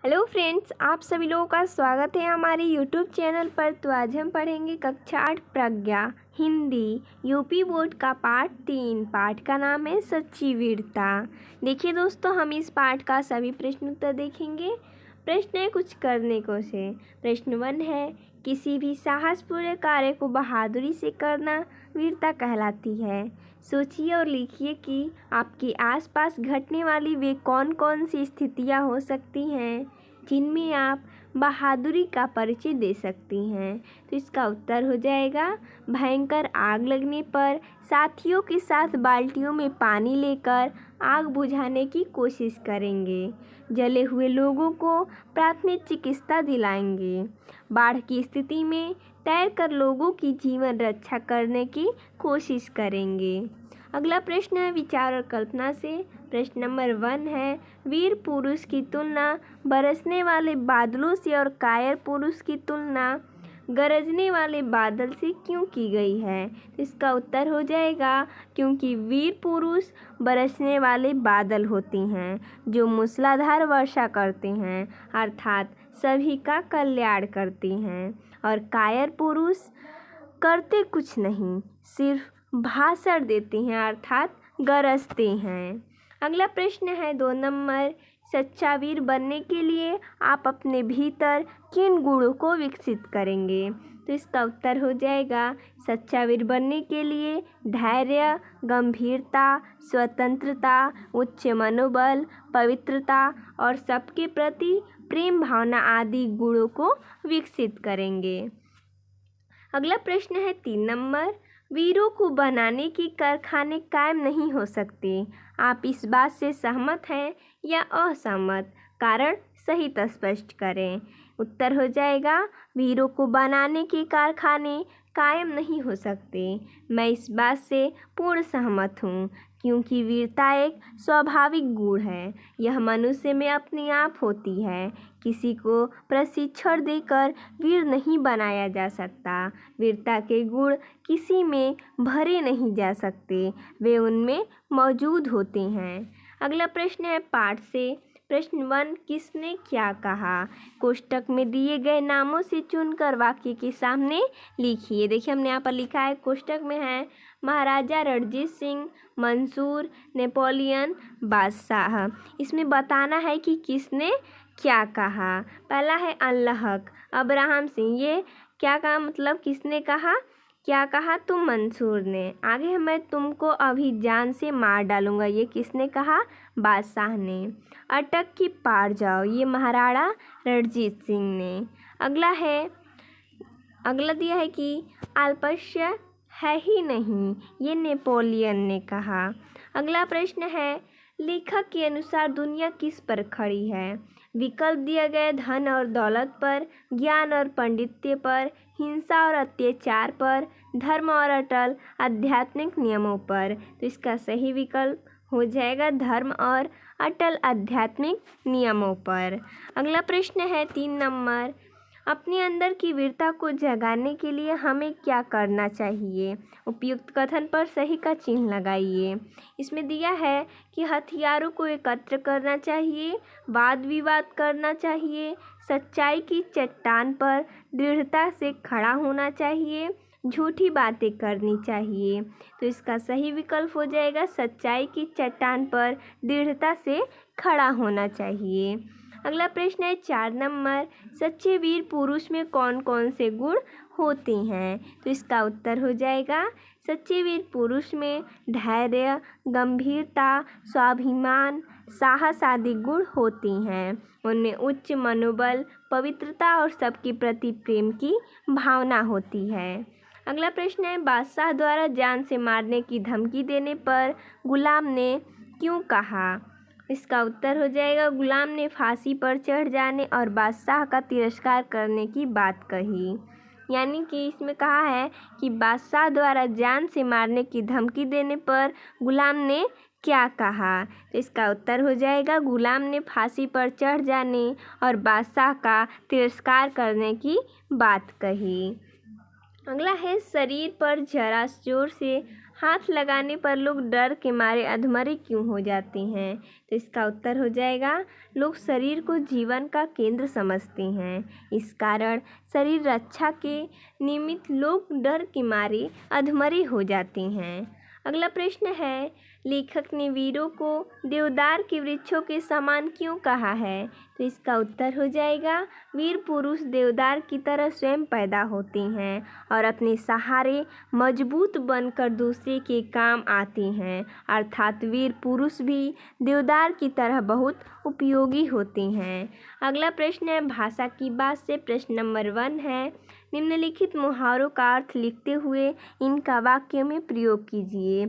Hello friends, आप सभी लोगों का स्वागत है हमारे यूट्यूब चैनल पर। तो आज हम पढ़ेंगे कक्षा 8 प्रज्ञा हिंदी यूपी बोर्ड का पाठ 3। पाठ का नाम है सच्ची वीरता। देखिए दोस्तों, हम इस पाठ का सभी प्रश्न उत्तर देखेंगे। प्रश्न है कुछ करने को से। प्रश्न 1 है, किसी भी साहसपूर्ण कार्य को बहादुरी से करना वीरता कहलाती है। सोचिए और लिखिए कि आपके आसपास घटने वाली वे कौन कौन सी स्थितियां हो सकती हैं जिनमें आप बहादुरी का परिचय दे सकती हैं। तो इसका उत्तर हो जाएगा, भयंकर आग लगने पर साथियों के साथ बाल्टियों में पानी लेकर आग बुझाने की कोशिश करेंगे। जले हुए लोगों को प्राथमिक चिकित्सा दिलाएंगे। बाढ़ की स्थिति में तैरकर लोगों की जीवन रक्षा करने की कोशिश करेंगे। अगला प्रश्न है विचार और कल्पना से। प्रश्न नंबर 1 है, वीर पुरुष की तुलना बरसने वाले बादलों से और कायर पुरुष की तुलना गरजने वाले बादल से क्यों की गई है। इसका उत्तर हो जाएगा, क्योंकि वीर पुरुष बरसने वाले बादल होते हैं जो मूसलाधार वर्षा करते हैं, अर्थात सभी का कल्याण करते हैं, और कायर पुरुष करते कुछ नहीं, सिर्फ भाषण देते हैं, अर्थात गरजते हैं। अगला प्रश्न है 2 नंबर, सच्चा वीर बनने के लिए आप अपने भीतर किन गुणों को विकसित करेंगे। तो इसका उत्तर हो जाएगा, सच्चा वीर बनने के लिए धैर्य, गंभीरता, स्वतंत्रता, उच्च मनोबल, पवित्रता और सबके प्रति प्रेम भावना आदि गुणों को विकसित करेंगे। अगला प्रश्न है 3 नंबर, वीरों को बनाने के कारखाने कायम नहीं हो सकते। आप इस बात से सहमत हैं या असहमत? कारण सहित स्पष्ट करें। उत्तर हो जाएगा, वीरों को बनाने के कारखाने कायम नहीं हो सकते। मैं इस बात से पूर्ण सहमत हूँ, क्योंकि वीरता एक स्वाभाविक गुण है। यह मनुष्य में अपने आप होती है। किसी को प्रशिक्षण देकर वीर नहीं बनाया जा सकता। वीरता के गुण किसी में भरे नहीं जा सकते, वे उनमें मौजूद होते हैं। अगला प्रश्न है पाठ से। प्रश्न 1, किसने क्या कहा। कोष्टक में दिए गए नामों से चुनकर वाक्य के सामने लिखिए। देखिए, हमने यहाँ पर लिखा है, कोष्टक में है महाराजा रणजीत सिंह, मंसूर, नेपोलियन, बादशाह। इसमें बताना है कि किसने क्या कहा। पहला है अनलहक, अब्राहम सिंह। ये क्या कहा, मतलब किसने कहा, क्या कहा, तुम मंसूर ने। आगे मैं तुमको अभी जान से मार डालूंगा, ये किसने कहा, बादशाह ने। अटक के पार जाओ, ये महाराणा रणजीत सिंह ने। अगला दिया है कि अल्पस्य है ही नहीं, ये नेपोलियन ने कहा। अगला प्रश्न है, लेखक के अनुसार दुनिया किस पर खड़ी है। विकल्प दिया गया, धन और दौलत पर, ज्ञान और पांडित्य पर, हिंसा और अत्याचार पर, धर्म और अटल आध्यात्मिक नियमों पर। तो इसका सही विकल्प हो जाएगा धर्म और अटल आध्यात्मिक नियमों पर। अगला प्रश्न है 3 नंबर, अपने अंदर की वीरता को जगाने के लिए हमें क्या करना चाहिए। उपयुक्त कथन पर सही का चिन्ह लगाइए। इसमें दिया है कि हथियारों को एकत्र करना चाहिए, वाद विवाद करना चाहिए, सच्चाई की चट्टान पर दृढ़ता से खड़ा होना चाहिए, झूठी बातें करनी चाहिए। तो इसका सही विकल्प हो जाएगा, सच्चाई की चट्टान पर दृढ़ता से खड़ा होना चाहिए। अगला प्रश्न है 4 नंबर, सच्चे वीर पुरुष में कौन कौन से गुण होते हैं। तो इसका उत्तर हो जाएगा, सच्चे वीर पुरुष में धैर्य, गंभीरता, स्वाभिमान, साहस आदि गुण होते हैं। उनमें उच्च मनोबल, पवित्रता और सबके प्रति प्रेम की भावना होती है। अगला प्रश्न है, बादशाह द्वारा जान से मारने की धमकी देने पर गुलाम ने क्यों कहा। इसका उत्तर हो जाएगा, गुलाम ने फांसी पर चढ़ जाने और बादशाह का तिरस्कार करने की बात कही। यानी कि इसमें कहा है कि बादशाह द्वारा जान से मारने की धमकी देने पर गुलाम ने क्या कहा। तो इसका उत्तर हो जाएगा, गुलाम ने फांसी पर चढ़ जाने और बादशाह का तिरस्कार करने की बात कही। अगला है, शरीर पर जरा जोर से हाथ लगाने पर लोग डर के मारे अधमरे क्यों हो जाते हैं? तो इसका उत्तर हो जाएगा, लोग शरीर को जीवन का केंद्र समझते हैं। इस कारण शरीर रक्षा के निमित्त लोग डर के मारे अधमरे हो जाते हैं। अगला प्रश्न है, लेखक ने वीरों को देवदार के वृक्षों के समान क्यों कहा है? तो इसका उत्तर हो जाएगा, वीर पुरुष देवदार की तरह स्वयं पैदा होते हैं और अपने सहारे मजबूत बनकर दूसरे के काम आते हैं। अर्थात वीर पुरुष भी देवदार की तरह बहुत उपयोगी होते हैं। अगला प्रश्न है, भाषा की बात से प्रश्न नंबर 1 है, निम्नलिखित मुहावरों का अर्थ लिखते हुए इनका वाक्य में प्रयोग कीजिए।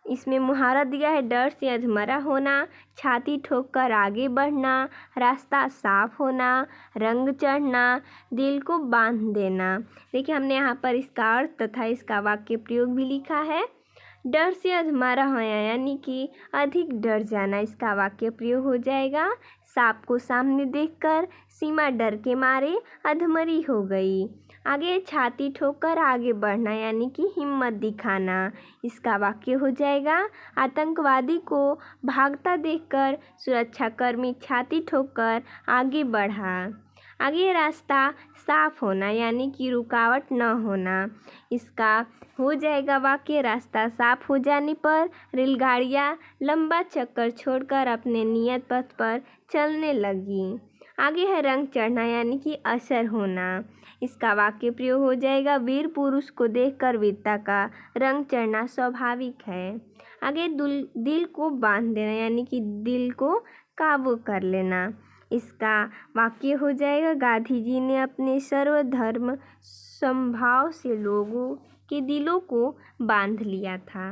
इसमें मुहावरा दिया है, डर से अधमरा होना, छाती ठोककर आगे बढ़ना, रास्ता साफ होना, रंग चढ़ना, दिल को बांध देना। देखिए हमने यहाँ पर इसका अर्थ तथा इसका वाक्य प्रयोग भी लिखा है। डर से अधमरा होना यानी कि अधिक डर जाना, इसका वाक्य प्रयोग हो जाएगा, सांप को सामने देखकर सीमा डर के मारे अधमरी हो गई। आगे छाती ठोककर आगे बढ़ना यानी कि हिम्मत दिखाना, इसका वाक्य हो जाएगा, आतंकवादी को भागता देखकर सुरक्षाकर्मी छाती ठोककर आगे बढ़ा। आगे रास्ता साफ होना यानी कि रुकावट न होना, इसका हो जाएगा वाक्य, रास्ता साफ हो जाने पर रेलगाड़ियाँ लंबा चक्कर छोड़कर अपने नियत पथ पर चलने लगी। आगे है रंग चढ़ना यानी कि असर होना, इसका वाक्य प्रयोग हो जाएगा, वीर पुरुष को देखकर वीरता का रंग चढ़ना स्वाभाविक है। आगे दिल को बांध देना यानी कि दिल को काबू कर लेना, इसका वाक्य हो जाएगा, गांधी जी ने अपने सर्वधर्म समभाव से लोगों के दिलों को बांध लिया था।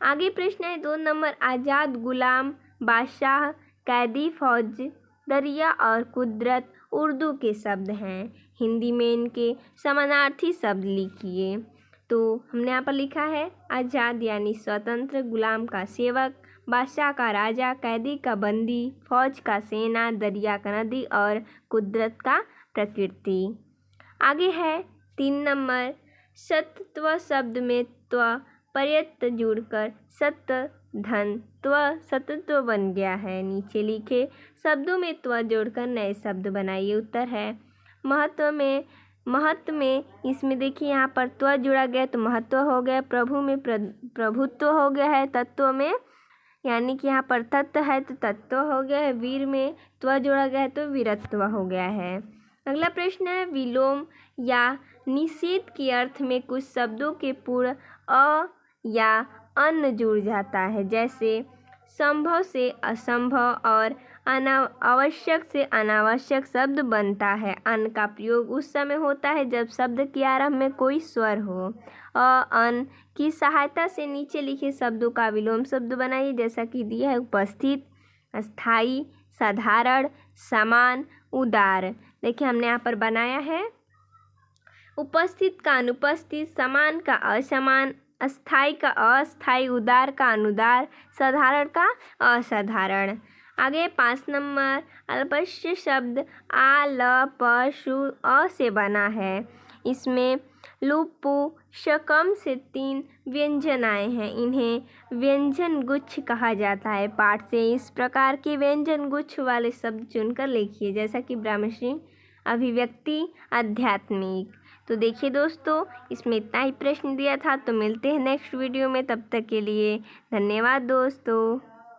आगे प्रश्न है 2 नंबर, आज़ाद, गुलाम, बादशाह, कैदी, फौज, दरिया और कुदरत उर्दू के शब्द हैं। हिंदी में इनके समानार्थी शब्द लिखिए। तो हमने यहाँ पर लिखा है, आज़ाद यानी स्वतंत्र, गुलाम का सेवक, बादशाह का राजा, कैदी का बंदी, फौज का सेना, दरिया का नदी और कुदरत का प्रकृति। आगे है 3 नंबर, सत्व शब्द में त्व पर्यत जुड़कर सत्य धन त्व सतत्व बन गया है। नीचे लिखे शब्दों में त्व जोड़कर नए शब्द बनाइए। उत्तर है महत्व में इसमें देखिए यहाँ पर त्व जुड़ा गया तो महत्व हो गया, प्रभु में प्रभुत्व हो गया है, तत्व में यानी कि यहाँ पर तत्व है तो तत्व हो गया है, वीर में त्व जोड़ा गया है तो वीरत्व हो गया है। अगला प्रश्न है, विलोम या निषेध के अर्थ में कुछ शब्दों के पूर्व अ या अन जुड़ जाता है, जैसे संभव से असंभव और अनावश्यक से अनावश्यक शब्द बनता है। अन का प्रयोग उस समय होता है जब शब्द के आरंभ में कोई स्वर हो। अन की सहायता से नीचे लिखे शब्दों का विलोम शब्द बनाइए, जैसा कि दिया है, उपस्थित, स्थायी, साधारण, समान, उदार। देखिए हमने यहाँ पर बनाया है, उपस्थित का अनुपस्थित, समान का असमान, अस्थाई का अस्थाई, उदार का अनुदार, साधारण का असाधारण। आगे 5 नंबर, अल्पस्य शब्द आ ल प शु अ से बना है। इसमें लुपु शकम से 3 व्यंजन आए हैं, इन्हें व्यंजन गुच्छ कहा जाता है। पाठ से इस प्रकार के व्यंजन गुच्छ वाले शब्द चुनकर लिखिए, जैसा कि ब्राह्मणी, अभिव्यक्ति, आध्यात्मिक। तो देखिए दोस्तों, इसमें इतना ही प्रश्न दिया था। तो मिलते हैं नेक्स्ट वीडियो में, तब तक के लिए धन्यवाद दोस्तों।